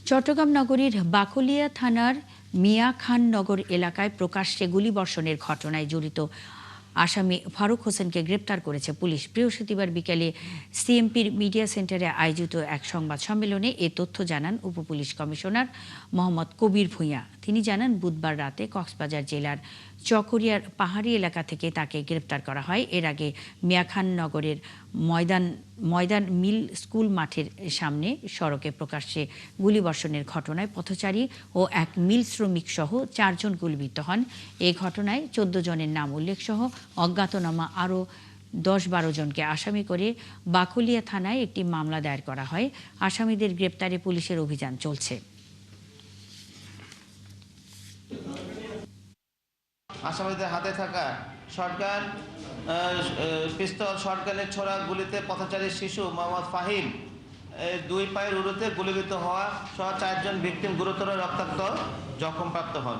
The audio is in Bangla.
চট্টগ্রাম নগরীর বাকলিয়া থানার মিয়া খান নগর এলাকায় প্রকাশ্যে গুলিবর্ষণের ঘটনায় জড়িত আসামি ফারুক হোসেনকে গ্রেপ্তার করেছে পুলিশ। বৃহস্পতিবার বিকেলে সিএমপির মিডিয়া সেন্টারে আয়োজিত এক সংবাদ সম্মেলনে এ তথ্য জানান উপপুলিশ কমিশনার মোহাম্মদ কবির ভূঁইয়া। তিনি জানান, বুধবার রাতে কক্সবাজার জেলার চকরিয়ার পাহাড়ি এলাকা থেকে তাকে গ্রেপ্তার করা হয়। এর আগে মিয়া খান নগরের ময়দান মিল স্কুল মাঠের সামনে সড়কে প্রকাশ্যে গুলিবর্ষণের ঘটনায় পথচারী ও এক মিল শ্রমিক সহ 4 জন গুলিবিদ্ধ হন। এই ঘটনায় 14 জনের নাম উল্লেখ সহ অজ্ঞাতনামা আরও 10-12 জনকে আসামি করে বাকলিয়া থানায় একটি মামলা দায়ের করা হয়। আসামিদের গ্রেপ্তারে পুলিশের অভিযান চলছে। আসামিদের হাতে থাকা শটগান, পিস্তল, শটগানের ছোড়া গুলিতে পথচারী শিশু মোহাম্মদ ফাহিম 2 পায়ের উরুতে গুলিবিদ্ধ হওয়া সহ 4 জন ভিকটিম গুরুতর রক্তাক্ত জখমপ্রাপ্ত হন।